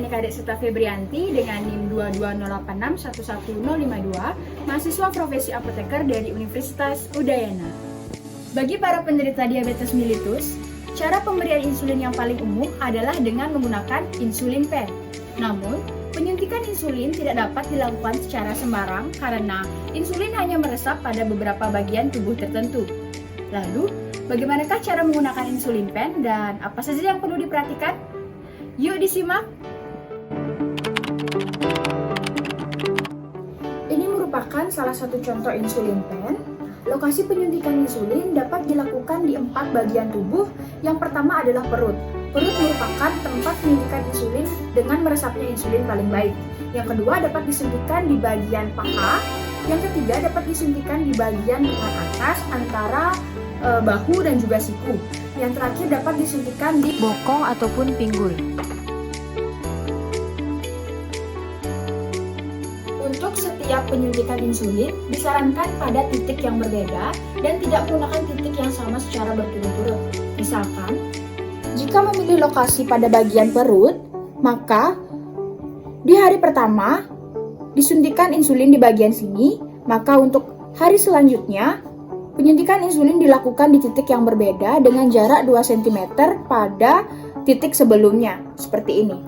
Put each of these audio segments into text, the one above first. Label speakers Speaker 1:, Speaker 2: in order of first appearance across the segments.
Speaker 1: Teknik Adik Seta Febrianti dengan NIM 22086111052, mahasiswa profesi apoteker dari Universitas Udayana. Bagi para penderita diabetes mellitus, cara pemberian insulin yang paling umum adalah dengan menggunakan insulin pen. Namun, penyuntikan insulin tidak dapat dilakukan secara sembarang karena insulin hanya meresap pada beberapa bagian tubuh tertentu. Lalu, bagaimanakah cara menggunakan insulin pen dan apa saja yang perlu diperhatikan? Yuk disimak! Ini merupakan salah satu contoh insulin pen. Lokasi penyuntikan insulin dapat dilakukan di 4 bagian tubuh. Yang pertama adalah perut. Perut merupakan tempat penyuntikan insulin dengan meresapnya insulin paling baik. Yang kedua dapat disuntikan di bagian paha. Yang ketiga dapat disuntikan di bagian lengan atas antara bahu dan juga siku. Yang terakhir dapat disuntikan di bokong ataupun pinggul. Untuk setiap penyuntikan insulin disarankan pada titik yang berbeda dan tidak menggunakan titik yang sama secara berturut-turut. Misalkan, jika memilih lokasi pada bagian perut, maka di hari pertama disuntikan insulin di bagian sini, maka untuk hari selanjutnya penyuntikan insulin dilakukan di titik yang berbeda dengan jarak 2 cm pada titik sebelumnya, seperti ini.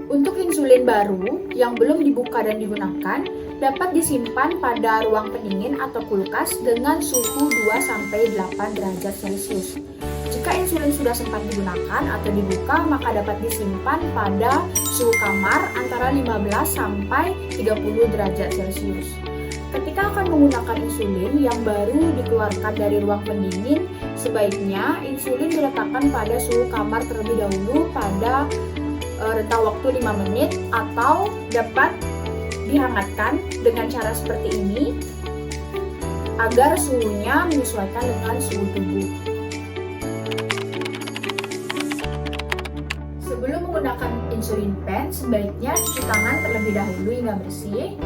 Speaker 1: Untuk insulin baru yang belum dibuka dan digunakan, dapat disimpan pada ruang pendingin atau kulkas dengan suhu 2-8 derajat Celcius. Jika insulin sudah sempat digunakan atau dibuka, maka dapat disimpan pada suhu kamar antara 15-30 derajat Celcius. Ketika akan menggunakan insulin yang baru dikeluarkan dari ruang pendingin, sebaiknya insulin diletakkan pada suhu kamar terlebih dahulu pada rentang waktu 5 menit atau dapat dihangatkan dengan cara seperti ini agar suhunya menyesuaikan dengan suhu tubuh. Sebelum menggunakan insulin pen, sebaiknya cuci tangan terlebih dahulu hingga bersih.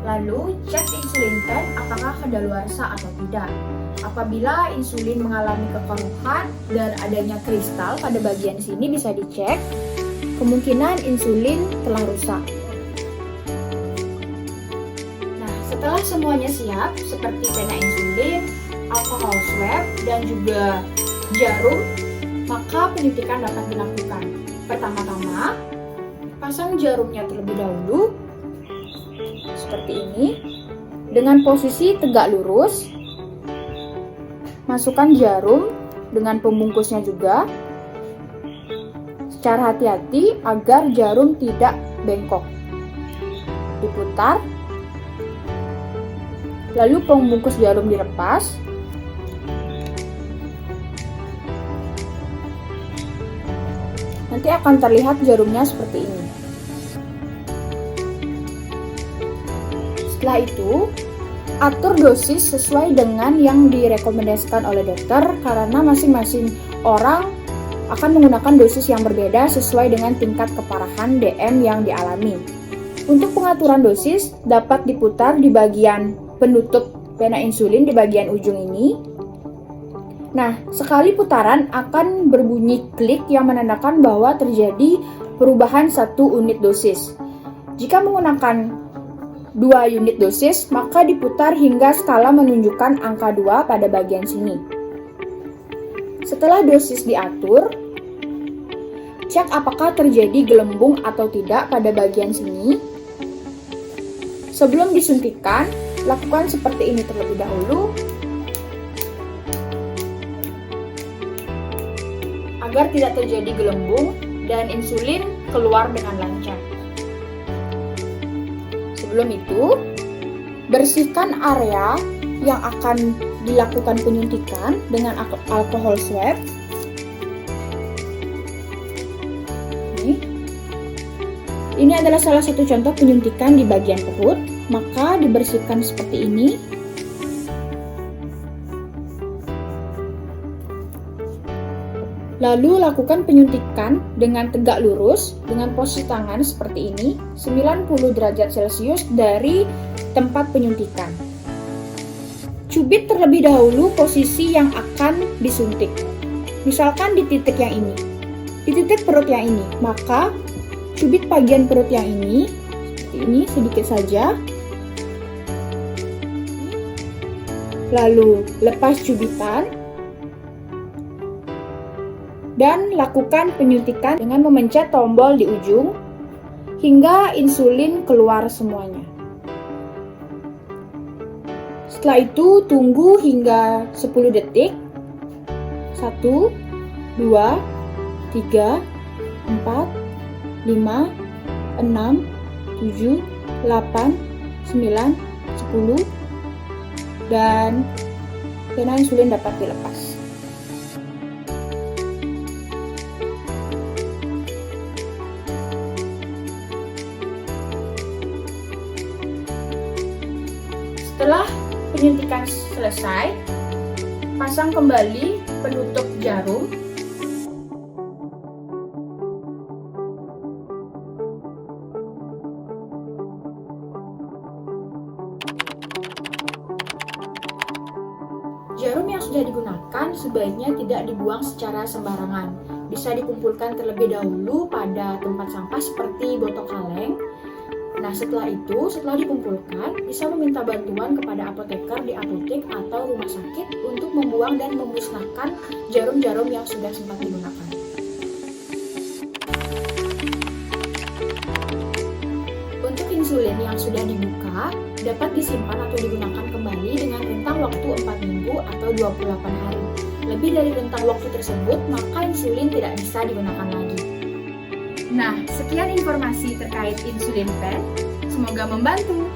Speaker 1: Lalu cek insulin pen apakah kadaluarsa atau tidak. Apabila insulin mengalami kekeruhan dan adanya kristal pada bagian sini bisa dicek, kemungkinan insulin telah rusak. Nah, setelah semuanya siap, seperti pena insulin, alkohol swab, dan juga jarum, maka penyuntikan dapat dilakukan. Pertama-tama, pasang jarumnya terlebih dahulu, seperti ini, dengan posisi tegak lurus. Masukkan jarum dengan pembungkusnya juga, secara hati-hati agar jarum tidak bengkok. Diputar, lalu pembungkus jarum dilepas. Nanti akan terlihat jarumnya seperti ini. Setelah itu, atur dosis sesuai dengan yang direkomendasikan oleh dokter karena masing-masing orang akan menggunakan dosis yang berbeda sesuai dengan tingkat keparahan DM yang dialami. Untuk pengaturan dosis dapat diputar di bagian penutup pena insulin di bagian ujung ini. Nah, sekali putaran akan berbunyi klik yang menandakan bahwa terjadi perubahan 1 unit dosis. Jika menggunakan 2 unit dosis, maka diputar hingga skala menunjukkan angka 2 pada bagian sini. Setelah dosis diatur, cek apakah terjadi gelembung atau tidak pada bagian sini. Sebelum disuntikan, lakukan seperti ini terlebih dahulu agar tidak terjadi gelembung dan insulin keluar dengan lancar. Sebelum itu, bersihkan area yang akan dilakukan penyuntikan dengan alkohol swab. Ini adalah salah satu contoh penyuntikan di bagian perut, maka dibersihkan seperti ini. Lalu lakukan penyuntikan dengan tegak lurus dengan posisi tangan seperti ini, 90 derajat Celcius dari tempat penyuntikan. Cubit terlebih dahulu posisi yang akan disuntik. Misalkan di titik yang ini, di titik perut yang ini, maka cubit bagian perut yang ini, seperti ini sedikit saja. Lalu lepas cubitan dan lakukan penyuntikan dengan memencet tombol di ujung hingga insulin keluar semuanya. Setelah itu tunggu hingga 10 detik. 1, 2, 3, 4, 5, 6, 7, 8, 9, 10, dan insulin dapat dilepas. Setelah penyuntikan selesai, pasang kembali penutup jarum. Jarum yang sudah digunakan sebaiknya tidak dibuang secara sembarangan. Bisa dikumpulkan terlebih dahulu pada tempat sampah seperti botol kaleng. Nah, setelah dikumpulkan, bisa meminta bantuan kepada apoteker di apotek atau rumah sakit untuk membuang dan memusnahkan jarum-jarum yang sudah sempat digunakan. Untuk insulin yang sudah dibuka, dapat disimpan atau digunakan kembali dengan rentang waktu 4 minggu atau 28 hari. Lebih dari rentang waktu tersebut, maka insulin tidak bisa digunakan lagi. Nah, sekian informasi terkait insulin pen. Semoga membantu.